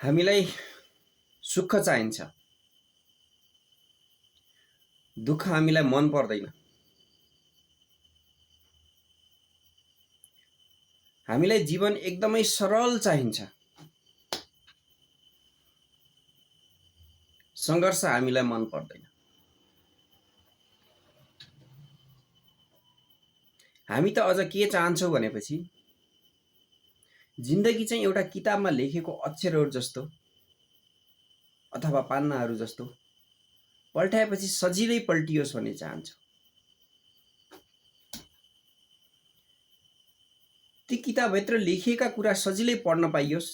हामीलाई सुख चाहिन्छ, दुःख हामीलाई मन पर्दैन। हामीलाई जीवन एकदमै सरल चाहिन्छ, सङ्घर्ष हामीलाई मन पर्दैन। हामी त अझ के चाहन्छौँ भनेपछि जिन्दगी चाहिँ एउटा किताबमा लेखेको अक्षरहरू जस्तो अथवा पान्नाहरू जस्तो पल्टाएपछि सजिलै पल्टियोस् भन्ने चाहन्छौँ। ती किताबभित्र लेखिएका कुरा सजिलै पढ्न पाइयोस्,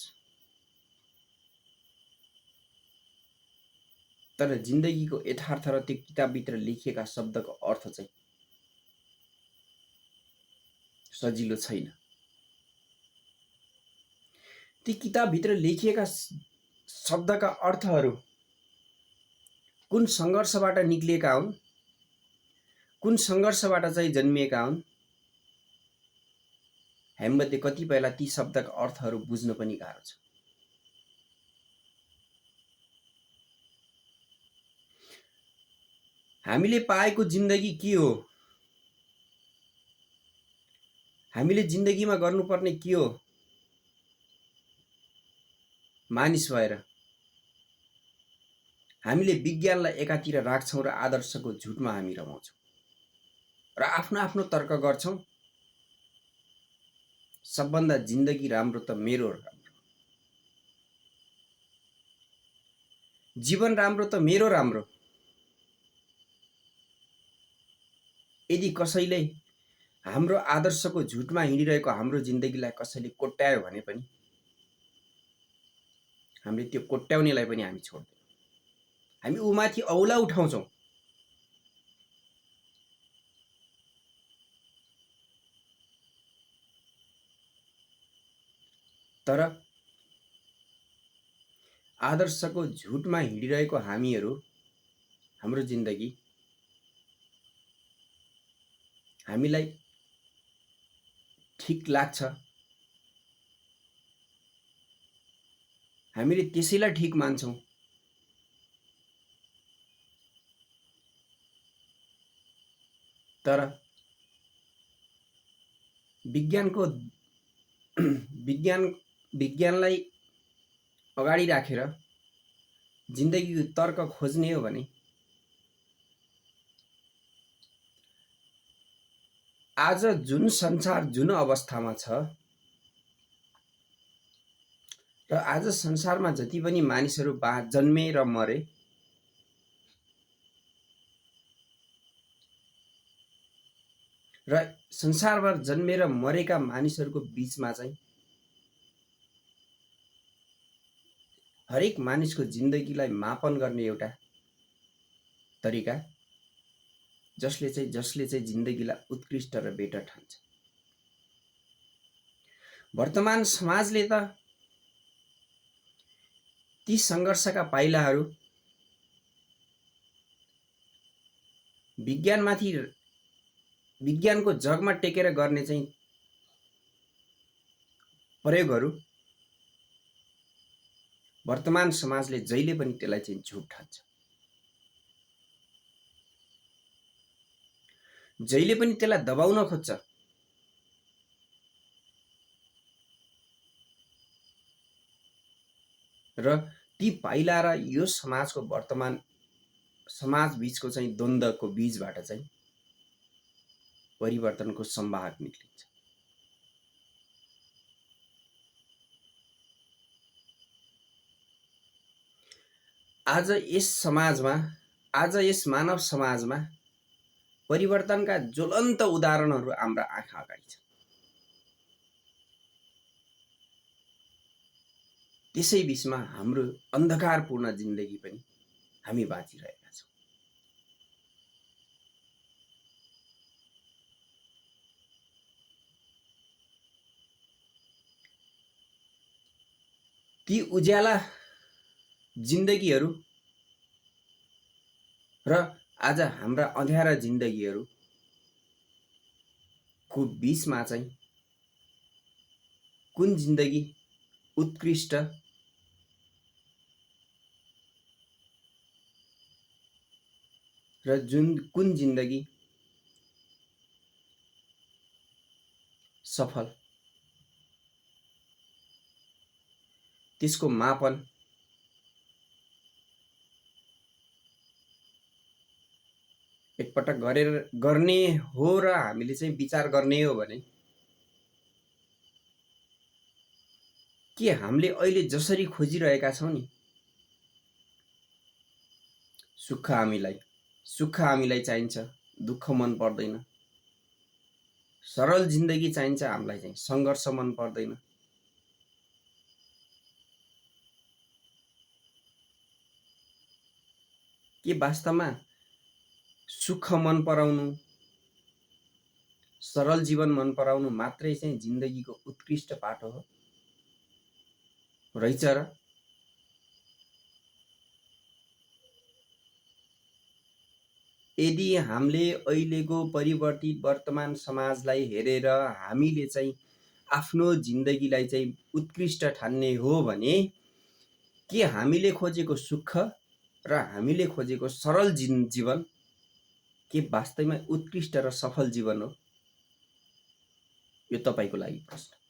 तर जिन्दगीको यथार्थ र त्यो किताबभित्र लेखिएका शब्दको अर्थ चाहिँ सजिलो छैन। ती किताबभित्र लेखिएका शब्दका अर्थहरू कुन सङ्घर्षबाट निक्लिएका हुन्, कुन सङ्घर्षबाट चाहिँ जन्मिएका हुन्, हामीमध्ये कतिपयलाई ती शब्दका अर्थहरू बुझ्न पनि गाह्रो छ। हामीले पाएको जिन्दगी के हो, हामीले जिन्दगीमा गर्नुपर्ने के हो, मानिस भएर हामीले विज्ञानलाई एकातिर राख्छौँ र आदर्शको झुटमा हामी रमाउँछौँ र आफ्नो आफ्नो तर्क गर्छौँ। सबभन्दा जिन्दगी राम्रो त मेरो राम्रो, जीवन राम्रो त मेरो राम्रो। यदि कसैले हाम्रो आदर्शको झुटमा हिँडिरहेको हाम्रो जिन्दगीलाई कसैले कोट्यायो भने पनि हामीले त्यो कोट्याउनेलाई पनि हामी छोड्दैनौँ। हामी उमाथि औला उठाउँछौँ। तर आदर्शको झुटमा हिँडिरहेको हामीहरू, हाम्रो जिन्दगी हामीलाई ठिक लाग्छ, हामीले त्यसैलाई ठिक मान्छौँ। तर विज्ञानलाई अगाडि राखेर जिन्दगीको तर्क खोज्ने हो भने आज जुन संसार जुन अवस्थामा छ र आज संसारमा जति पनि मानिसहरू जन्मे र मरे, र संसारभर जन्मेर मरेका मानिसहरूको बीचमा चाहिँ हरेक मानिसको जिन्दगीलाई मापन गर्ने एउटा तरिका, जसले चाहिँ जिन्दगीलाई उत्कृष्ट र बेटर ठान्छ। वर्तमान समाजले त ती सङ्घर्षका पाइलाहरू विज्ञानको जगमा टेकेर गर्ने चाहिँ प्रयोगहरू वर्तमान समाजले जहिले पनि त्यसलाई चाहिँ झुट ठान्छ। जहिले पनि त्यसलाई दबाउन खोज्छ। र ती पाइला र यो समाजको वर्तमान समाज बीचको चाहिँ द्वन्द्वको बीचबाट चाहिँ परिवर्तनको सम्वाहक निक्लिन्छ। आज यस मानव समाजमा परिवर्तनका ज्वलन्त उदाहरणहरू हाम्रा आँखा अगाडि छन्। त्यसै बीचमा हाम्रो अन्धकारपूर्ण जिन्दगी पनि हामी बाँचिरहेका छौँ। ती उज्याला जिन्दगीहरू र आज हाम्रा अँध्यारा जिन्दगीहरूको बीचमा चाहिँ कुन जिन्दगी उत्कृष्ट र कुन जिन्दगी सफल, त्यसको मापन एकपटक गर्ने हो र हामीले चाहिँ विचार गर्ने हो भने के हामीले अहिले जसरी खोजिरहेका छौं नि, सुख हामीलाई चाहिन्छ, दुःख मन पर्दैन। सरल जिन्दगी चाहिन्छ हामीलाई, चाहिँ सङ्घर्ष मन पर्दैन। के वास्तवमा सुख मन पराउनु, सरल जीवन मन पराउनु मात्रै चाहिँ जिन्दगीको उत्कृष्ट पाटो हो रहेछ र? यदि हामीले अहिलेको परिवर्तित वर्तमान समाजलाई हेरेर हामीले चाहिँ आफ्नो जिन्दगीलाई चाहिँ उत्कृष्ट ठान्ने हो भने के हामीले खोजेको सुख र हामीले खोजेको सरल जीवन के वास्तवमा उत्कृष्ट र सफल जीवन हो? यो तपाईको लागि प्रश्न।